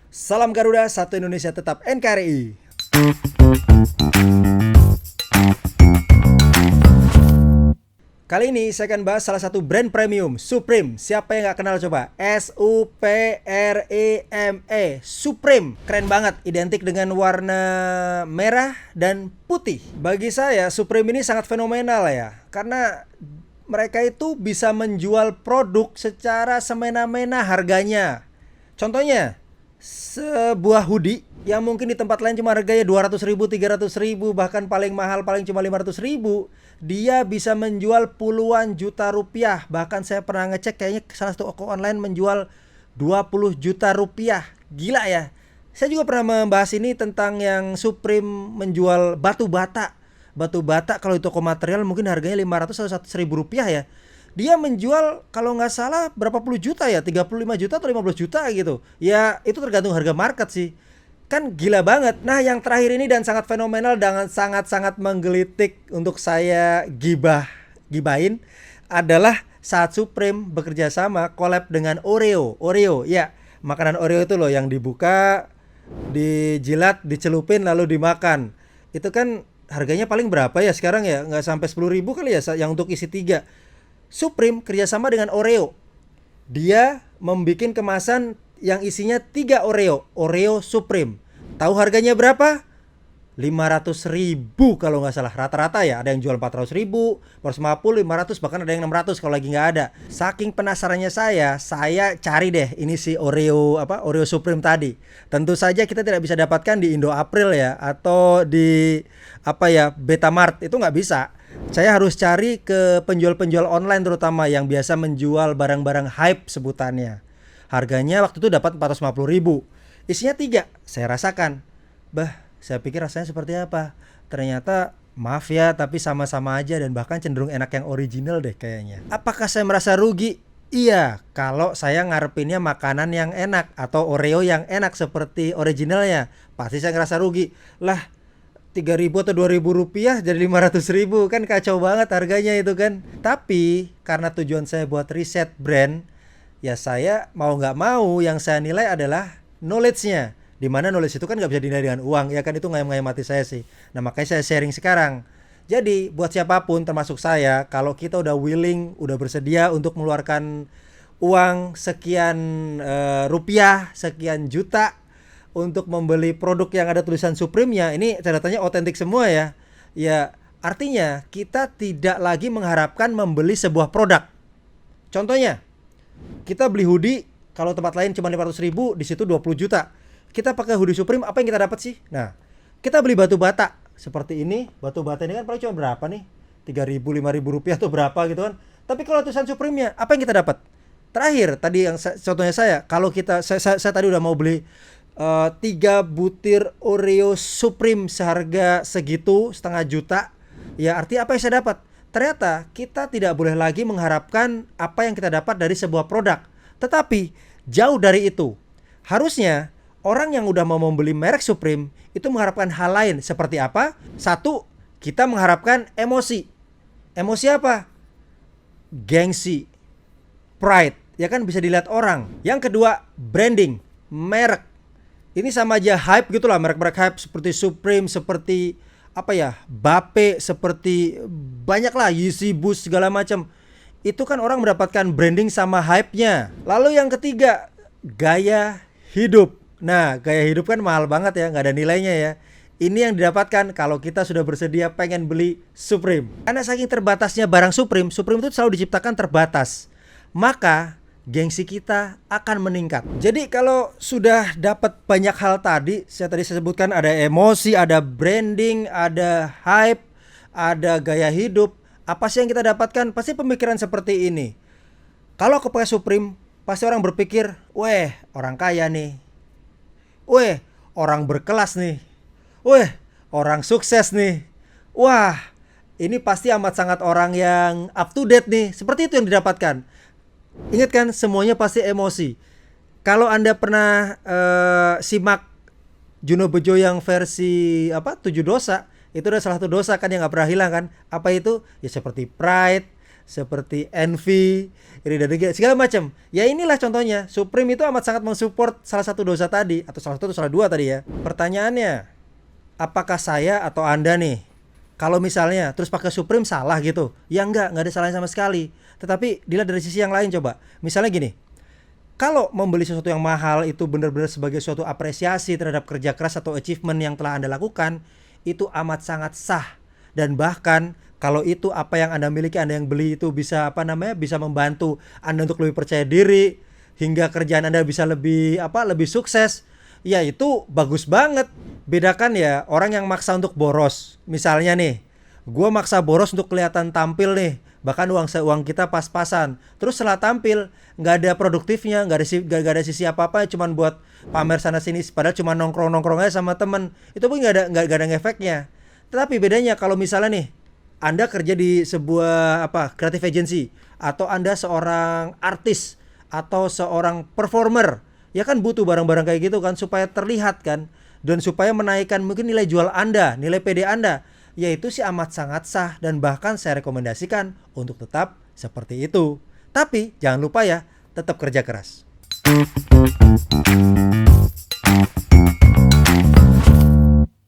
Salam Garuda, satu Indonesia tetap NKRI. Kali ini saya akan bahas salah satu brand premium, Supreme. Siapa yang nggak kenal coba? Supreme. Supreme. Keren banget, identik dengan warna merah dan putih. Bagi saya, Supreme ini sangat fenomenal ya. Karena mereka itu bisa menjual produk secara semena-mena harganya. Contohnya, sebuah hoodie yang mungkin di tempat lain cuma harganya 200.000, 300.000, bahkan paling mahal paling cuma 500.000, dia bisa menjual puluhan juta rupiah. Bahkan saya pernah ngecek, kayaknya salah satu toko online menjual 20 juta rupiah. Gila ya. Saya juga pernah membahas ini tentang yang Supreme menjual batu bata. Batu bata kalau di toko material mungkin harganya 500 atau 1.000 rupiah ya. Dia menjual kalau nggak salah berapa puluh juta ya, 35 juta atau 15 juta gitu. Ya itu tergantung harga market sih. Kan gila banget. Nah yang terakhir ini dan sangat fenomenal dan sangat-sangat menggelitik untuk saya gibahin adalah saat Supreme bekerja sama collab dengan Oreo. Oreo ya, makanan Oreo itu loh yang dibuka, dijilat, dicelupin lalu dimakan. Itu kan harganya paling berapa ya sekarang ya? Nggak sampai 10.000 kali ya yang untuk isi 3. Supreme kerjasama dengan Oreo. Dia membuat kemasan yang isinya 3 Oreo. Oreo Supreme. Tahu harganya berapa? 500.000 kalau nggak salah. Rata-rata ya. Ada yang jual 400.000, 450, 500, bahkan ada yang 600 kalau lagi nggak ada. Saking penasarannya saya cari deh ini si Oreo Oreo Supreme tadi. Tentu saja kita tidak bisa dapatkan di Indo April ya, atau di Betamart, itu nggak bisa. Saya harus cari ke penjual-penjual online terutama yang biasa menjual barang-barang hype sebutannya. Harganya waktu itu dapat 450.000. Isinya 3. Saya rasakan. Saya pikir rasanya seperti apa. Ternyata maaf ya, tapi sama-sama aja dan bahkan cenderung enak yang original deh kayaknya. Apakah saya merasa rugi? Iya, kalau saya ngarepinnya makanan yang enak atau Oreo yang enak seperti originalnya, pasti saya ngerasa rugi. Lah, 3.000 atau 2.000 rupiah jadi 500.000, kan kacau banget harganya itu kan. Tapi karena tujuan saya buat riset brand, ya saya mau nggak mau yang saya nilai adalah knowledge-nya. Dimana knowledge itu kan nggak bisa dinilai dengan uang, ya kan, itu ngayam-ngayam mati saya sih. Nah makanya saya sharing sekarang. Jadi buat siapapun termasuk saya, kalau kita udah willing, udah bersedia untuk mengeluarkan uang sekian rupiah, sekian juta untuk membeli produk yang ada tulisan Supreme-nya, ini catatannya otentik semua ya. Ya, artinya kita tidak lagi mengharapkan membeli sebuah produk. Contohnya, kita beli hoodie, kalau tempat lain cuma 500.000, di situ 20 juta. Kita pakai hoodie Supreme, apa yang kita dapat sih? Nah, kita beli batu bata seperti ini. Batu bata ini kan paling cuma berapa nih? 3.000, 5.000 rupiah atau berapa gitu kan. Tapi kalau tulisan Supreme-nya, apa yang kita dapat? Terakhir, tadi yang contohnya kalau saya tadi udah mau beli 3 butir Oreo Supreme seharga segitu, setengah juta. Ya artinya apa yang saya dapat? Ternyata kita tidak boleh lagi mengharapkan apa yang kita dapat dari sebuah produk. Tetapi jauh dari itu. Harusnya orang yang udah mau membeli merek Supreme itu mengharapkan hal lain. Seperti apa? Satu, kita mengharapkan emosi. Emosi apa? Gengsi, pride, ya kan, bisa dilihat orang. Yang kedua, branding, merek. Ini sama aja hype gitulah, merek-merek hype seperti Supreme, seperti Bape, seperti banyak lah, Yeezy Boost segala macam. Itu kan orang mendapatkan branding sama hype-nya. Lalu yang ketiga, gaya hidup. Nah, gaya hidup kan mahal banget ya, nggak ada nilainya ya. Ini yang didapatkan kalau kita sudah bersedia pengen beli Supreme. Karena saking terbatasnya barang Supreme, Supreme itu selalu diciptakan terbatas. Maka gengsi kita akan meningkat. Jadi kalau sudah dapat banyak hal tadi saya sebutkan, ada emosi, ada branding, ada hype, ada gaya hidup. Apa sih yang kita dapatkan? Pasti pemikiran seperti ini. Kalau kepakai Supreme, pasti orang berpikir, weh, orang kaya nih. Weh, orang berkelas nih. Weh, orang sukses nih. Wah, ini pasti amat sangat orang yang up to date nih. Seperti itu yang didapatkan. Ingat kan, semuanya pasti emosi. Kalau Anda pernah simak Juno Bejo yang versi 7 dosa, itu adalah salah satu dosa kan yang gak pernah hilang kan. Apa itu? Ya seperti pride, seperti Envy, iri dan dengki, segala macam. Ya inilah contohnya. Supreme itu amat sangat mensupport salah satu dosa tadi, atau salah satu atau salah dua tadi ya. Pertanyaannya, apakah saya atau Anda nih, kalau misalnya terus pakai Supreme salah gitu? Ya enggak ada salahnya sama sekali. Tetapi dilihat dari sisi yang lain coba. Misalnya gini, kalau membeli sesuatu yang mahal itu benar-benar sebagai suatu apresiasi terhadap kerja keras atau achievement yang telah Anda lakukan, itu amat sangat sah. Dan bahkan kalau itu apa yang Anda miliki, Anda yang beli itu bisa bisa membantu Anda untuk lebih percaya diri hingga kerjaan Anda bisa lebih sukses. Ya itu bagus banget. Bedakan ya orang yang maksa untuk boros. Misalnya nih, gue maksa boros untuk kelihatan tampil nih, bahkan uang kita pas-pasan. Terus setelah tampil nggak ada produktifnya, nggak ada sisi apa-apa, cuman buat pamer sana sini. Padahal cuma nongkrong aja sama temen. Itu pun nggak ada efeknya. Tetapi bedanya kalau misalnya nih, Anda kerja di sebuah creative agency, atau Anda seorang artis atau seorang performer, ya kan butuh barang-barang kayak gitu kan supaya terlihat kan, dan supaya menaikkan mungkin nilai jual Anda, nilai PD Anda. Yaitu sih amat sangat sah, dan bahkan saya rekomendasikan untuk tetap seperti itu. Tapi jangan lupa ya, tetap kerja keras.